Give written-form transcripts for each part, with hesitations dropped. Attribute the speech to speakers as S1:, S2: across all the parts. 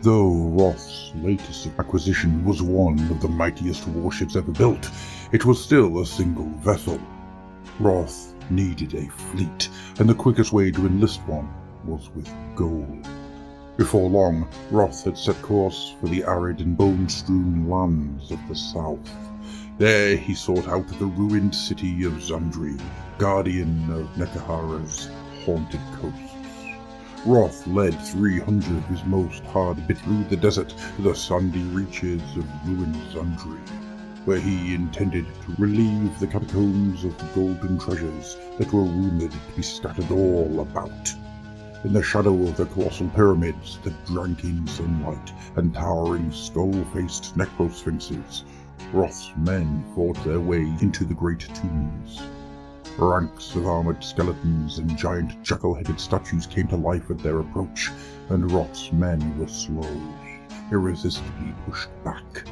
S1: Though Roth's latest acquisition was one of the mightiest warships ever built, it was still a single vessel. Roth needed a fleet, and the quickest way to enlist one was with gold. Before long, Roth had set course for the arid and bone-strewn lands of the south. There he sought out the ruined city of Zandri, guardian of Nekahara's haunted coasts. Roth led 300 of his most hard-bit through the desert to the sandy reaches of ruined Zandri, where he intended to relieve the catacombs of the golden treasures that were rumored to be scattered all about. In the shadow of the colossal pyramids that drank in sunlight and towering skull-faced necrosphinxes, Roth's men fought their way into the great tombs. Ranks of armored skeletons and giant jackal-headed statues came to life at their approach, and Roth's men were slowly, irresistibly pushed back.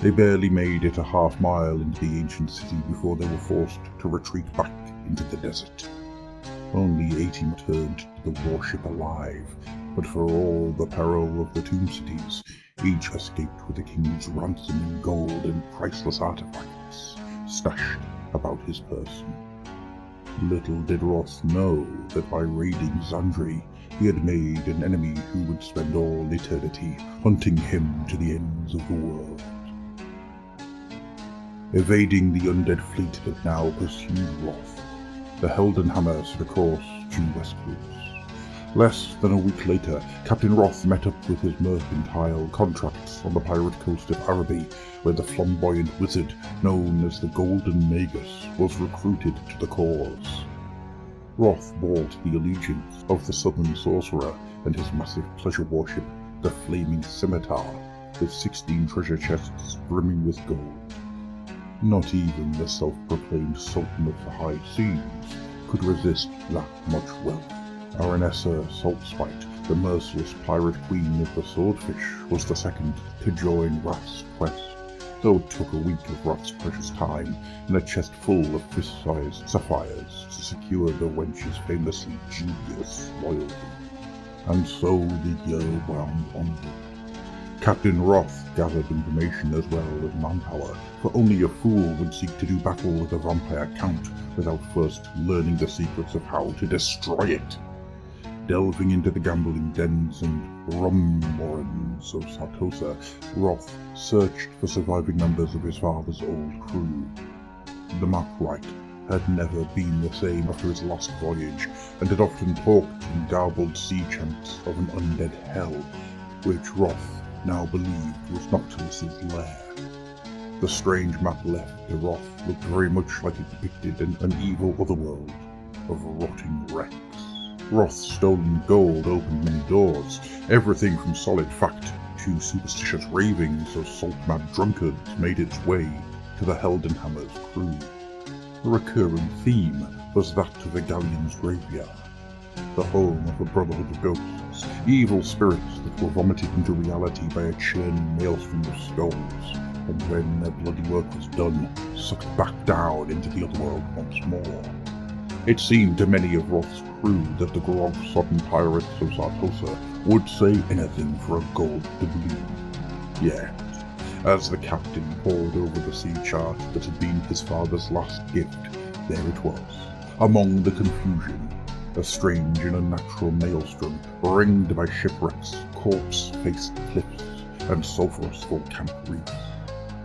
S1: They barely made it a half-mile into the ancient city before they were forced to retreat back into the desert. Only 18 returned to the warship alive, but for all the peril of the tomb cities, each escaped with the king's ransom in gold and priceless artifacts stashed about his person. Little did Roth know that by raiding Zandri, he had made an enemy who would spend all eternity hunting him to the ends of the world. Evading the undead fleet that now pursued Roth, the Heldenhammer set a course due westwards. Less than a week later, Captain Roth met up with his mercantile contracts on the pirate coast of Araby, where the flamboyant wizard known as the Golden Magus was recruited to the cause. Roth bought the allegiance of the southern sorcerer and his massive pleasure warship, the Flaming Scimitar, with 16 treasure chests brimming with gold. Not even the self-proclaimed Sultan of the High Seas could resist that much wealth. Aranessa Saltspite, the merciless pirate queen of the Swordfish, was the second to join Rath's quest, though it took a week of Rath's precious time and a chest full of fist-sized sapphires to secure the wench's famously dubious loyalty. And so the year wound onward. Captain Roth gathered information as well as manpower, for only a fool would seek to do battle with a vampire count without first learning the secrets of how to destroy it. Delving into the gambling dens and rum warrens of Sartosa, Roth searched for surviving members of his father's old crew. The Markwright had never been the same after his last voyage, and had often talked in garbled sea chants of an undead hell, which Roth now believed was Noctilus's lair. The strange map left to Roth looked very much like it depicted an evil otherworld of rotting wrecks. Roth's stolen gold opened many doors, everything from solid fact to superstitious ravings of salt-mad drunkards made its way to the Heldenhammer's crew. A recurring theme was that of the galleon's graveyard, the home of a brotherhood of ghosts, evil spirits that were vomited into reality by a churning maelstrom of skulls, and when their bloody work was done, sucked back down into the otherworld once more. It seemed to many of Roth's crew that the grog-sodden pirates of Sartosa would say anything for a gold doubloon. Yet, as the captain pored over the sea chart that had been his father's last gift, there it was, among the confusion, a strange and unnatural maelstrom ringed by shipwrecks, corpse-faced cliffs, and sulphurous volcanic reefs.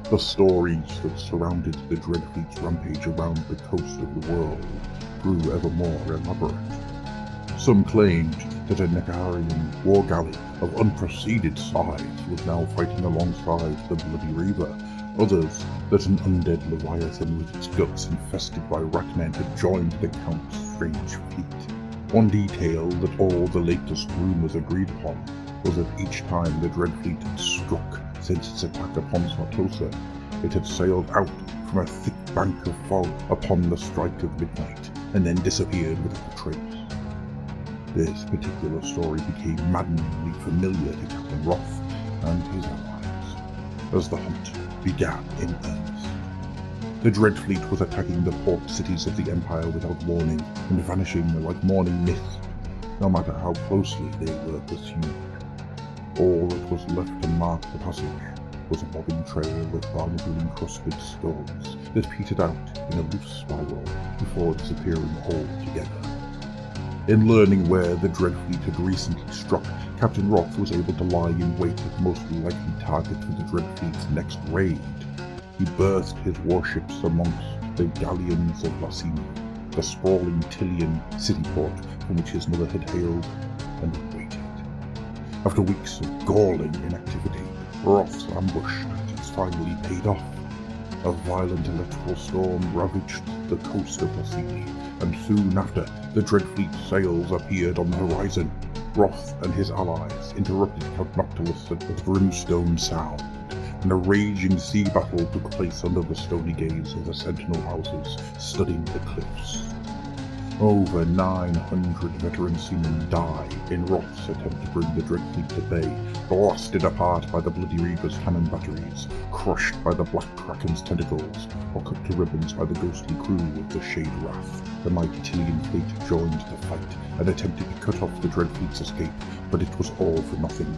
S1: The stories that surrounded the Dreadfleet's rampage around the coast of the world grew ever more elaborate. Some claimed that a Nekaharian war galley of unpreceded size was now fighting alongside the Bloody Reaver. Others that an undead leviathan with its guts infested by ratmen had joined the Count's strange fleet. One detail that all the latest rumours agreed upon was that each time the Dreadfleet had struck since its attack upon Sartosa, it had sailed out from a thick bank of fog upon the strike of midnight, and then disappeared without a trace. This particular story became maddeningly familiar to Captain Roth and his allies, as the hunt began in earnest. The Dreadfleet was attacking the port cities of the Empire without warning, and vanishing like morning mist, no matter how closely they were pursued. All that was left to mark the passage was a bobbing trail of barnacle-encrusted skulls that petered out in a loose spiral before disappearing altogether. In learning where the Dreadfleet had recently struck, Captain Roth was able to lie in wait at the most likely target for the Dreadfleet's next raid. He berthed his warships amongst the galleons of Lassini, the sprawling Tillian city-port from which his mother had hailed, and waited. After weeks of galling inactivity, Roth's ambush tactics finally paid off. A violent electrical storm ravaged the coast of Lassini, and soon after, the Dreadfleet sails appeared on the horizon. Roth and his allies interrupted Count Noctilus at the Brimstone Sound, and a raging sea battle took place under the stony gaze of the sentinel houses studding the cliffs. Over 900 veteran seamen died in Roth's attempt to bring the Dreadfleet to bay, blasted apart by the Bloody Reaper's cannon batteries, crushed by the Black Kraken's tentacles, or cut to ribbons by the ghostly crew of the Shade Wrath. The mighty Tillian fleet joined the fight and attempted to cut off the Dreadfleet's escape, but it was all for nothing.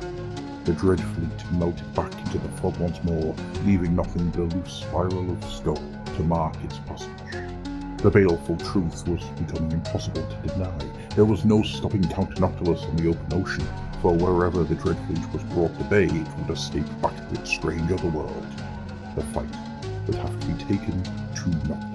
S1: The Dreadfleet melted back into the fog once more, leaving nothing but a loose spiral of skull to mark its passage. The baleful truth was becoming impossible to deny. There was no stopping Count Noctilus on the open ocean, for wherever the Dreadfleet was brought to bay, it would escape back to its strange otherworld. The fight would have to be taken to Noctilus.